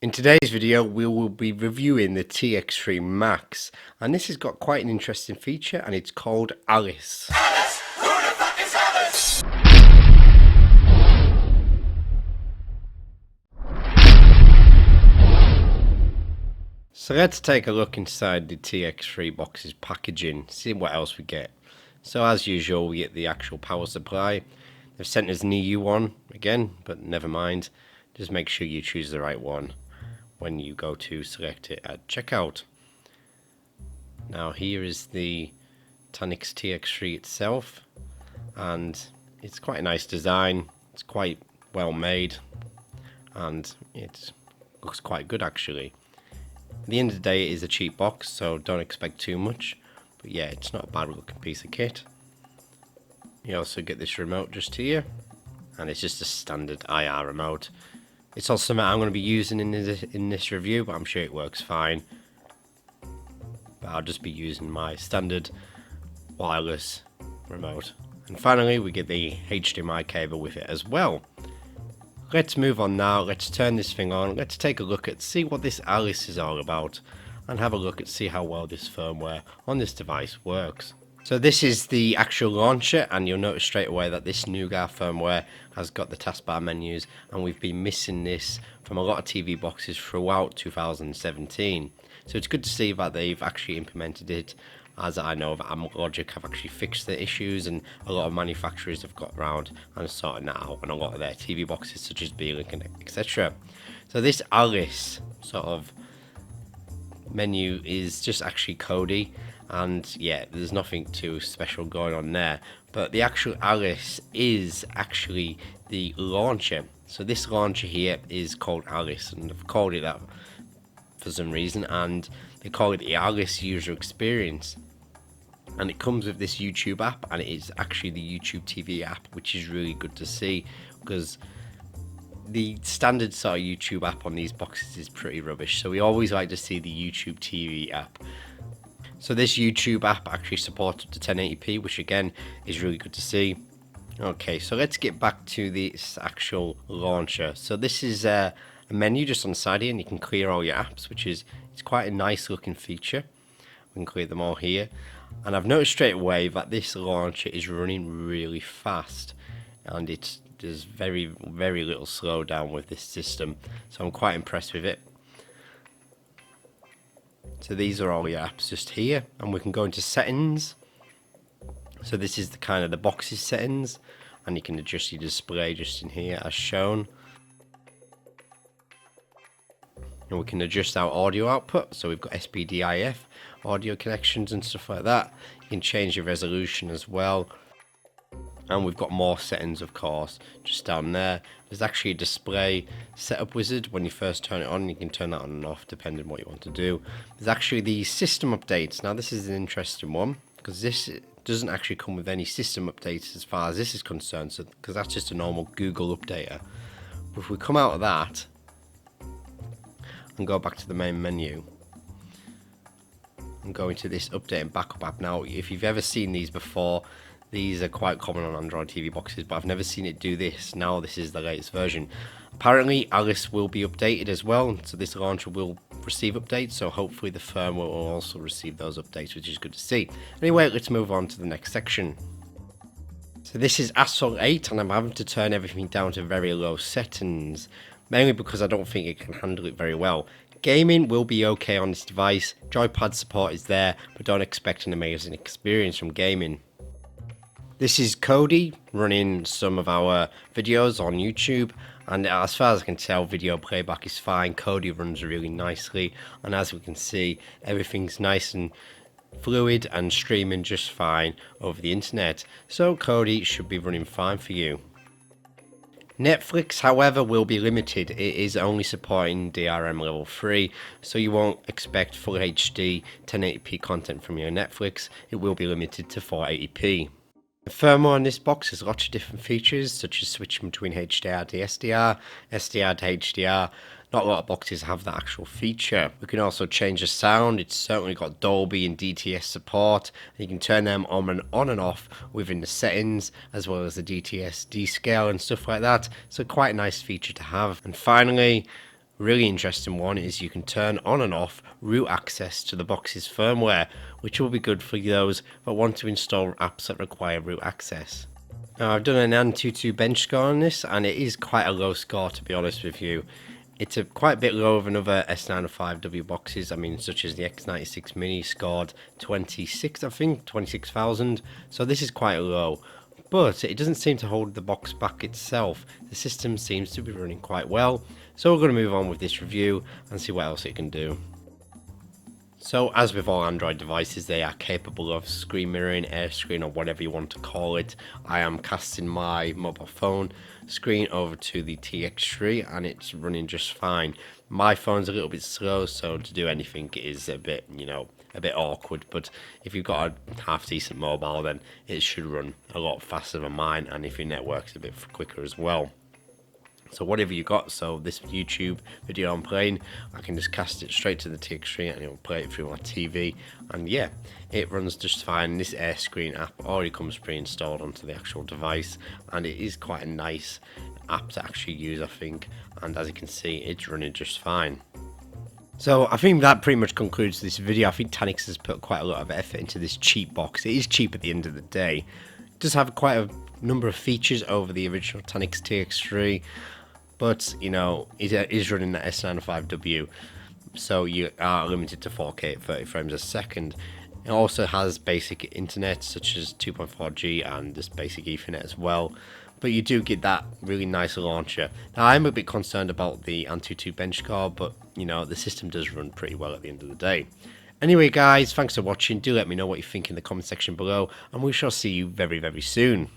In today's video, we will be reviewing the TX3 Max, and this has got quite an interesting feature, and it's called Alice. Alice? Who the fuck is Alice? So let's take a look inside the TX3 box's packaging, see what else we get. So as usual, we get the actual power supply. They've sent us an EU one again, but never mind. Just make sure you choose the right one when you go to select it at checkout. Now here is the Tanix TX3 itself, and it's quite a nice design. It's quite well made, and it looks quite good actually. At the end of the day, it is a cheap box, so don't expect too much. But yeah, it's not a bad looking piece of kit. You also get this remote just here, and it's just a standard IR remote. It's also something I'm going to be using in this review, but I'm sure it works fine. But I'll just be using my standard wireless remote. And finally, we get the HDMI cable with it as well. Let's move on now. Let's turn this thing on. Let's take a look at see what this Alice is all about, and have a look at see how well this firmware on this device works. So this is the actual launcher, and you'll notice straight away that this Nougat firmware has got the taskbar menus, and we've been missing this from a lot of TV boxes throughout 2017. So it's good to see that they've actually implemented it, as I know that Amlogic have actually fixed the issues, and a lot of manufacturers have got around and sorted that out on a lot of their TV boxes such as Beelink and etc. So this Alice sort of menu is just actually Kodi, and yeah, there's nothing too special going on there, but the actual Alice is actually the launcher. So this launcher here is called Alice, and they've called it that for some reason, and they call it the Alice user experience, and it comes with this YouTube app, and it is actually the YouTube TV app, which is really good to see, because the standard sort of YouTube app on these boxes is pretty rubbish, so we always like to see the YouTube TV app. So this YouTube app actually supports up to 1080p, which again is really good to see. Okay, so let's get back to this actual launcher. So this is a menu just on the side here, and you can clear all your apps, which is it's quite a nice looking feature. We can clear them all here, and I've noticed straight away that this launcher is running really fast, and there's very little slowdown with this system, so I'm quite impressed with it. So these are all your apps just here, and we can go into settings. So this is the kind of the boxes settings, and you can adjust your display just in here as shown. And we can adjust our audio output, so we've got SPDIF audio connections and stuff like that. You can change your resolution as well, and we've got more settings of course just down there. There's actually a display setup wizard. When you first turn it on, you can turn that on and off depending on what you want to do. There's actually the system updates. Now this is an interesting one, because this doesn't actually come with any system updates as far as this is concerned, so because that's just a normal Google updater. But if we come out of that and go back to the main menu and go into this update and backup app. Now if you've ever seen these before, these are quite common on Android TV boxes, but I've never seen it do this. Now this is the latest version. Apparently Alice will be updated as well, so this launcher will receive updates, so hopefully the firmware will also receive those updates, which is good to see. Anyway, let's move on to the next section. So this is Asphalt 8, and I'm having to turn everything down to very low settings, mainly because I don't think it can handle it very well. Gaming will be okay on this device. Joypad support is there, but don't expect an amazing experience from gaming. This is Kodi running some of our videos on YouTube, and as far as I can tell, video playback is fine. Kodi runs really nicely, and as we can see, everything's nice and fluid and streaming just fine over the internet. So Kodi should be running fine for you. Netflix, however, will be limited. It is only supporting DRM level 3, so you won't expect full HD 1080p content from your Netflix. It will be limited to 480p. The firmware on this box has lots of different features, such as switching between HDR to SDR, SDR to HDR. Not a lot of boxes have that actual feature. We can also change the sound. It's certainly got Dolby and DTS support. You can turn them on and off within the settings, as well as the DTS descale and stuff like that. So quite a nice feature to have. And finally, Really interesting one is you can turn on and off root access to the box's firmware, which will be good for those that want to install apps that require root access. Now, I've done an Antutu bench score on this, and it is quite a low score, to be honest with you. It's quite a bit lower than other S95W boxes. I mean, such as the X96 Mini scored 26, I think, 26,000. So this is quite low. But it doesn't seem to hold the box back itself. The system seems to be running quite well. So we're going to move on with this review and see what else it can do. So, as with all Android devices, they are capable of screen mirroring, air screen, or whatever you want to call it. I am casting my mobile phone screen over to the TX3 and it's running just fine. My phone's a little bit slow, so to do anything is a bit, a bit awkward. But if you've got a half decent mobile, then it should run a lot faster than mine, and if your network's a bit quicker as well. So whatever you got, so this YouTube video I'm playing, I can just cast it straight to the TX3 and it will play it through my TV, and yeah, it runs just fine. This air screen app already comes pre-installed onto the actual device, and it is quite a nice app to actually use, I think, and as you can see, it's running just fine. So I think that pretty much concludes this video. I think Tanix has put quite a lot of effort into this cheap box. It is cheap at the end of the day. It does have quite a number of features over the original Tanix TX3. But, it is running the S95W, so you are limited to 4K at 30 frames a second. It also has basic internet, such as 2.4G and just basic Ethernet as well. But you do get that really nice launcher. Now, I'm a bit concerned about the Antutu bench car, but, the system does run pretty well at the end of the day. Anyway, guys, thanks for watching. Do let me know what you think in the comment section below, and we shall see you very, very soon.